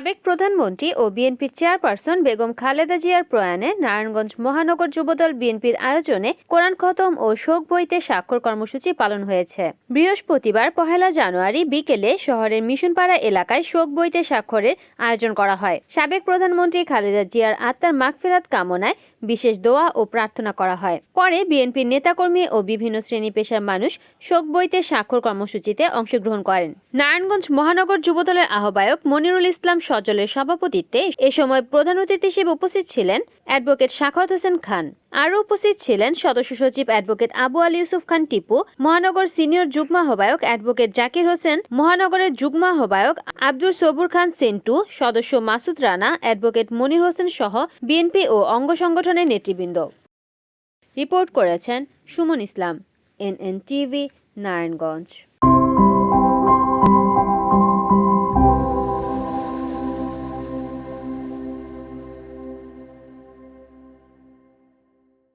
সাবেক প্রধানমন্ত্রী ও বিএনপির চেয়ারপারসন বেগম খালেদা জিয়ার প্রয়াণে নারায়ণগঞ্জ মহানগর যুবদল বিএনপির আয়োজনে কোরআন খতম ও শোক বইতে স্বাক্ষর কর্মসূচি পালন হয়েছে। বৃহস্পতিবার 1 জানুয়ারি বিকেলে শহরের মিশনপাড়া এলাকায় শোক বইতে স্বাক্ষরের আয়োজন করা হয়। সাবেক প্রধানমন্ত্রী খালেদা জিয়ার আত্মার মাগফিরাত কামনায় বিশেষ দোয়া ও প্রার্থনা করা হয়। পরে বিএনপির নেতাকর্মী ও বিভিন্ন শ্রেণী পেশার মানুষ শোক বইতে স্বাক্ষর কর্মসূচিতে অংশগ্রহণ করেন। নারায়ণগঞ্জ মহানগর যুবদলের আহ্বায়ক মনিরুল ইসলাম সজলের সভাপতিত্বে এ সময় প্রধান অতিথি হিসেবে উপস্থিত ছিলেন অ্যাডভোকেট সাখাওয়াত হোসেন খান। আরও উপস্থিত ছিলেন সদস্য সচিব অ্যাডভোকেট আবু আলী ইউসুফ খান টিপু, মহানগর সিনিয়র যুগ্ম আহ্বায়ক অ্যাডভোকেট জাকির হোসেন, মহানগরের যুগ্ম আহ্বায়ক আব্দুল সবুর খান সেন্টু, সদস্য মাসুদ রানা, অ্যাডভোকেট মনির হোসেন সহ বিএনপি ও অঙ্গ সংগঠনের নেতৃবৃন্দ। রিপোর্ট করেছেন সুমন ইসলাম, NN টিভি, নারায়ণগঞ্জ।